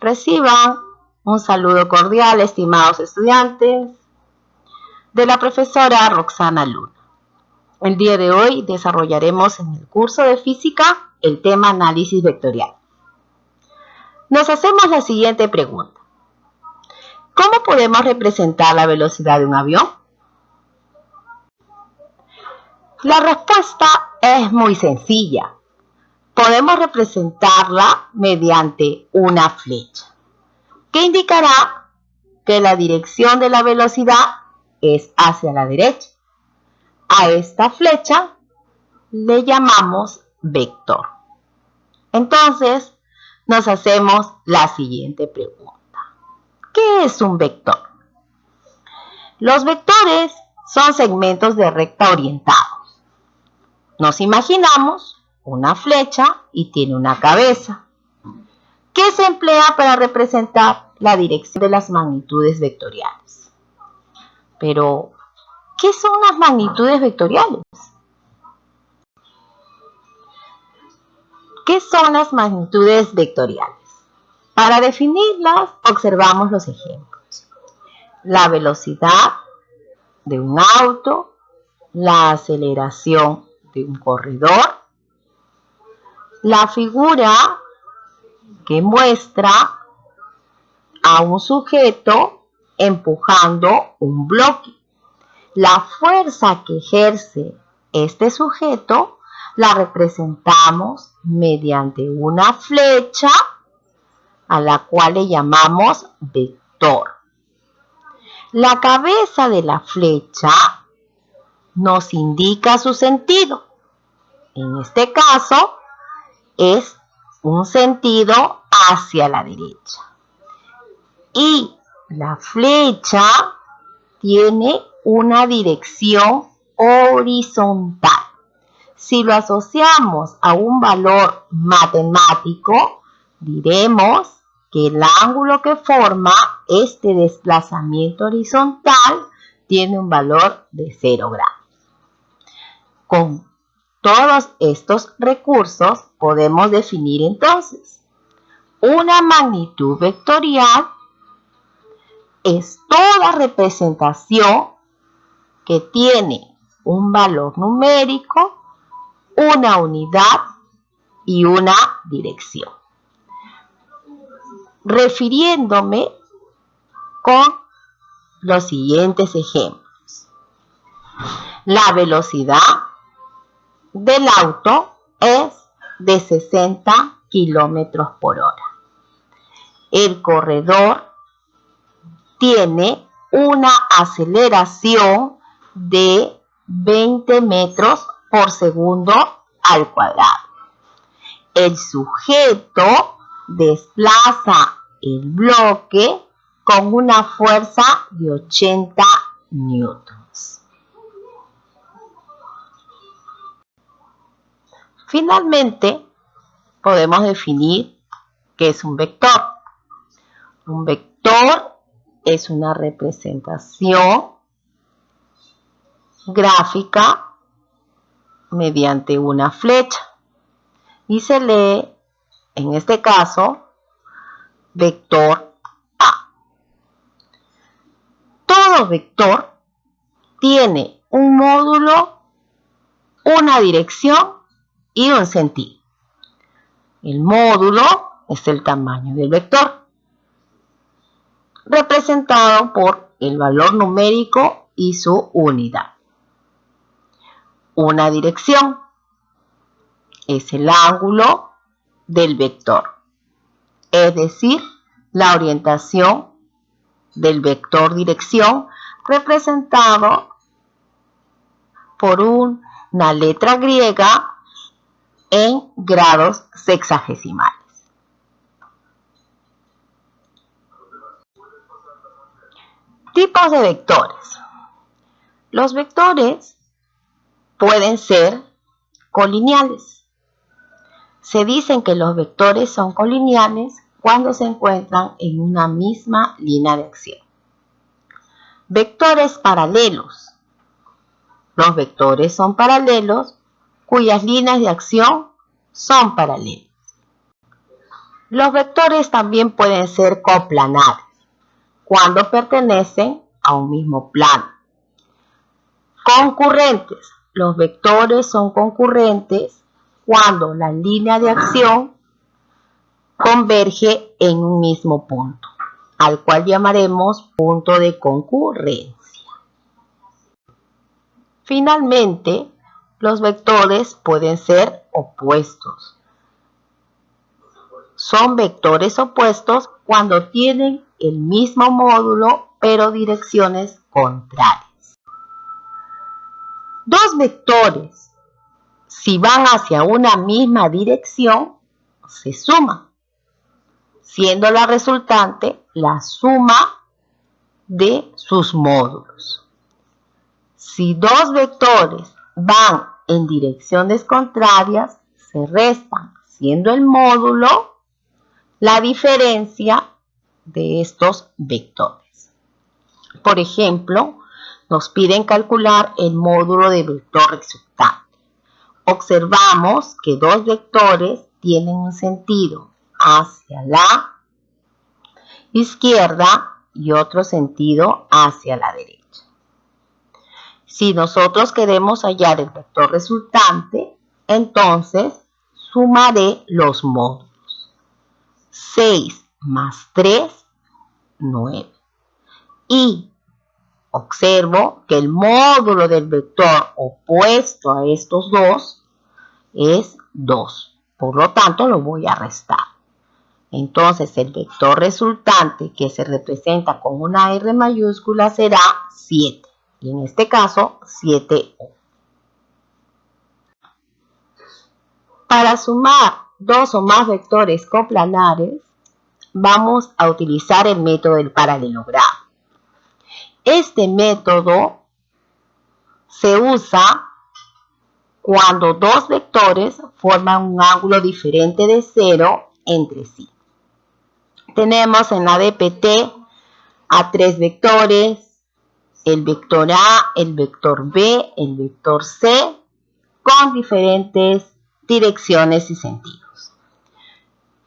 Reciban un saludo cordial, estimados estudiantes, de la profesora Roxana Luna. El día de hoy desarrollaremos en el curso de física el tema análisis vectorial. Nos hacemos la siguiente pregunta. ¿Cómo podemos representar la velocidad de un avión? La respuesta es muy sencilla. Podemos representarla mediante una flecha, que indicará que la dirección de la velocidad es hacia la derecha. A esta flecha le llamamos vector. Entonces, nos hacemos la siguiente pregunta. ¿Qué es un vector? Los vectores son segmentos de recta orientados. Nos imaginamos una flecha y tiene una cabeza, que se emplea para representar la dirección de las magnitudes vectoriales. Pero, ¿qué son las magnitudes vectoriales? ¿Qué son las magnitudes vectoriales? Para definirlas, observamos los ejemplos. La velocidad de un auto, la aceleración de un corredor, la figura que muestra a un sujeto empujando un bloque. La fuerza que ejerce este sujeto la representamos mediante una flecha a la cual le llamamos vector. La cabeza de la flecha nos indica su sentido. En este caso, es un sentido hacia la derecha. Y la flecha tiene una dirección horizontal. Si lo asociamos a un valor matemático, diremos que el ángulo que forma este desplazamiento horizontal tiene un valor de 0 grados. Con todos estos recursos podemos definir entonces una magnitud vectorial es toda representación que tiene un valor numérico, una unidad y una dirección. Refiriéndome con los siguientes ejemplos. La velocidad del auto es de 60 kilómetros por hora. El corredor tiene una aceleración de 20 metros por segundo al cuadrado. El sujeto desplaza el bloque con una fuerza de 80 newtons. Finalmente, podemos definir qué es un vector. Un vector es una representación gráfica mediante una flecha y se lee, en este caso, vector A. Todo vector tiene un módulo, una dirección y un sentido. El módulo es el tamaño del vector, representado por el valor numérico y su unidad. Una dirección es el ángulo del vector, es decir, la orientación del vector dirección representado por una letra griega en grados sexagesimales. Tipos de vectores. Los vectores pueden ser colineales. Se dicen que los vectores son colineales cuando se encuentran en una misma línea de acción. Vectores paralelos. Los vectores son paralelos cuyas líneas de acción son paralelas. Los vectores también pueden ser coplanares cuando pertenecen a un mismo plano. Concurrentes. Los vectores son concurrentes cuando la línea de acción converge en un mismo punto, al cual llamaremos punto de concurrencia. Finalmente, los vectores pueden ser opuestos. Son vectores opuestos cuando tienen el mismo módulo, pero direcciones contrarias. Dos vectores, si van hacia una misma dirección, se suman, siendo la resultante la suma de sus módulos. Si dos vectores van en direcciones contrarias, se restan, siendo el módulo la diferencia de estos vectores. Por ejemplo, nos piden calcular el módulo de vector resultante. Observamos que dos vectores tienen un sentido hacia la izquierda y otro sentido hacia la derecha. Si nosotros queremos hallar el vector resultante, entonces sumaré los módulos. 6 más 3, 9. Y observo que el módulo del vector opuesto a estos dos es 2. Por lo tanto, lo voy a restar. Entonces, el vector resultante que se representa con una R mayúscula será 7. Y en este caso, 7. Para sumar dos o más vectores coplanares, vamos a utilizar el método del paralelogramo. Este método se usa cuando dos vectores forman un ángulo diferente de 0 entre sí. Tenemos en la DPT a tres vectores, el vector A, el vector B, el vector C, con diferentes direcciones y sentidos.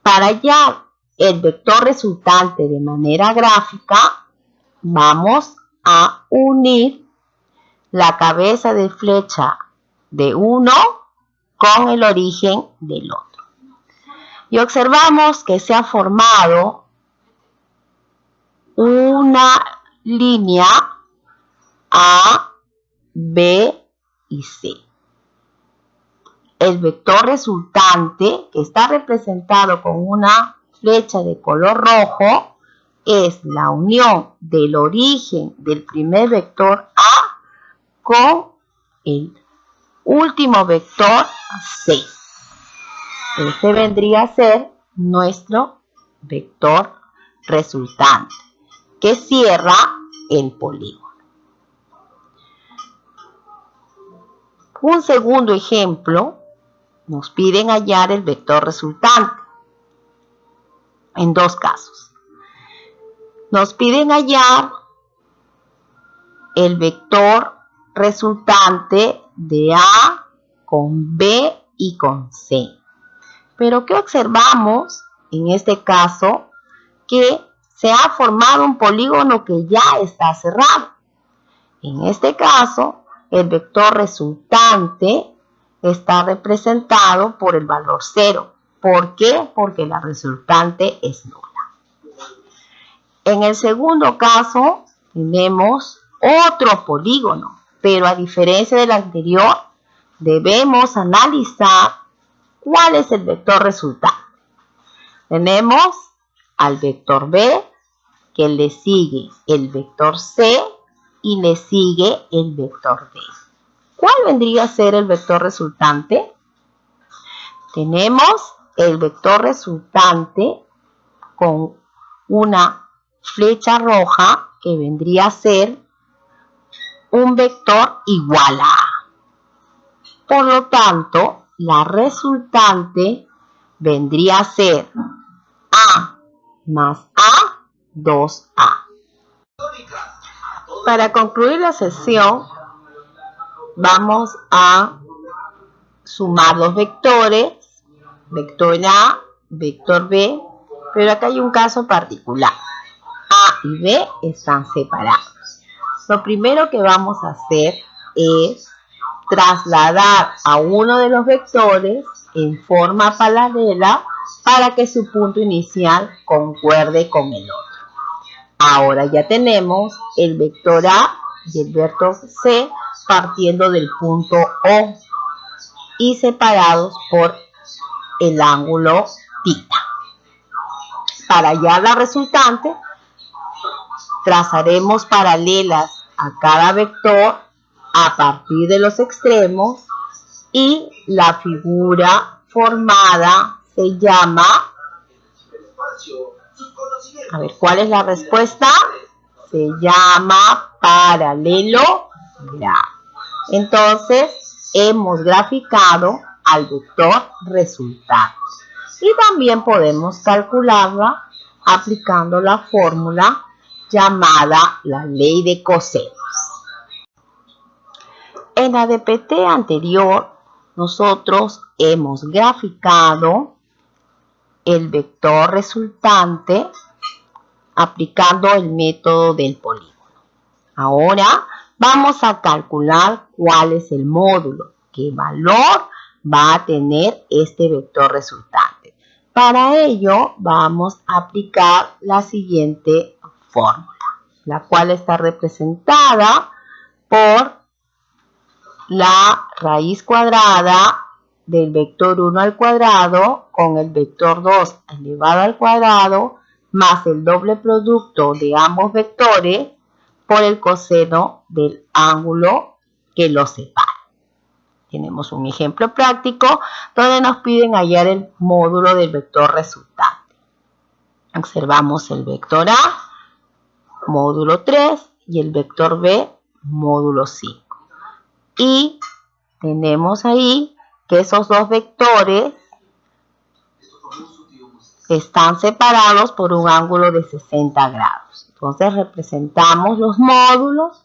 Para hallar el vector resultante de manera gráfica, vamos a unir la cabeza de flecha de uno con el origen del otro. Y observamos que se ha formado una línea A, B y C. El vector resultante, que está representado con una flecha de color rojo, es la unión del origen del primer vector A con el último vector C. Este vendría a ser nuestro vector resultante, que cierra el polígono. Un segundo ejemplo, nos piden hallar el vector resultante en dos casos. Nos piden hallar el vector resultante de A con B y con C. Pero ¿qué observamos en este caso? Que se ha formado un polígono que ya está cerrado. En este caso, el vector resultante está representado por el valor 0. ¿Por qué? Porque la resultante es nula. En el segundo caso, tenemos otro polígono, pero a diferencia del anterior, debemos analizar cuál es el vector resultante. Tenemos al vector B, que le sigue el vector C y le sigue el vector D. ¿Cuál vendría a ser el vector resultante? Tenemos el vector resultante con una flecha roja que vendría a ser un vector igual a A. Por lo tanto, la resultante vendría a ser A más A, 2A. Para concluir la sesión, vamos a sumar los vectores, vector A, vector B Pero acá hay un caso particular. A y B están separados. Lo primero que vamos a hacer es trasladar a uno de los vectores en forma paralela para que su punto inicial concuerde con el otro. Ahora ya tenemos el vector A y el vector C partiendo del punto O y separados por el ángulo θ. Para hallar la resultante, trazaremos paralelas a cada vector a partir de los extremos y la figura formada se llama... A ver, ¿cuál es la respuesta? Se llama paralelogramo. Entonces, hemos graficado al vector resultante. Y también podemos calcularla aplicando la fórmula llamada la ley de cosenos. En la DPT anterior, nosotros hemos graficado el vector resultante aplicando el método del polígono. Ahora vamos a calcular cuál es el módulo, qué valor va a tener este vector resultante. Para ello vamos a aplicar la siguiente fórmula, la cual está representada por la raíz cuadrada del vector 1 al cuadrado con el vector 2 elevado al cuadrado más el doble producto de ambos vectores por el coseno del ángulo que los separa. Tenemos un ejemplo práctico donde nos piden hallar el módulo del vector resultante. Observamos el vector A, módulo 3, y el vector B, módulo 5. Y tenemos ahí que esos dos vectores están separados por un ángulo de 60 grados. Entonces representamos los módulos,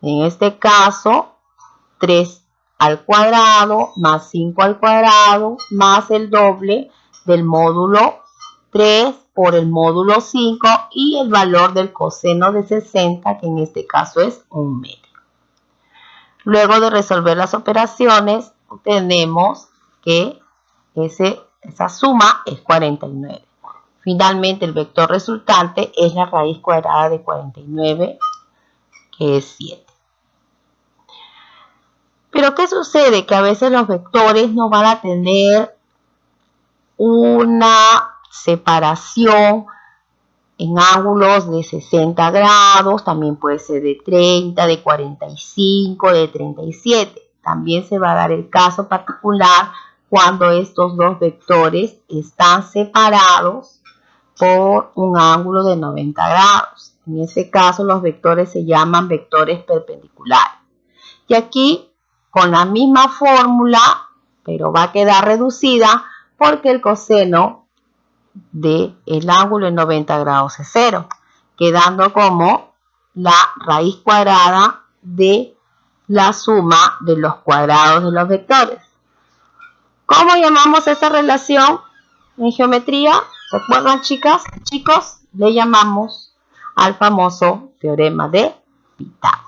en este caso 3 al cuadrado más 5 al cuadrado más el doble del módulo 3 por el módulo 5 y el valor del coseno de 60, que en este caso es 1 medio. Luego de resolver las operaciones, tenemos que esa suma es 49. Finalmente, el vector resultante es la raíz cuadrada de 49, que es 7. Pero ¿qué sucede? Que a veces los vectores no van a tener una separación en ángulos de 60 grados, también puede ser de 30, de 45, de 37. También se va a dar el caso particular cuando estos dos vectores están separados por un ángulo de 90 grados. En este caso los vectores se llaman vectores perpendiculares. Y aquí con la misma fórmula, pero va a quedar reducida porque el coseno del ángulo en 90 grados es 0, quedando como la raíz cuadrada de la suma de los cuadrados de los vectores. ¿Cómo llamamos esta relación en geometría? ¿Recuerdan, chicas? Chicos, le llamamos al famoso teorema de Pitágoras.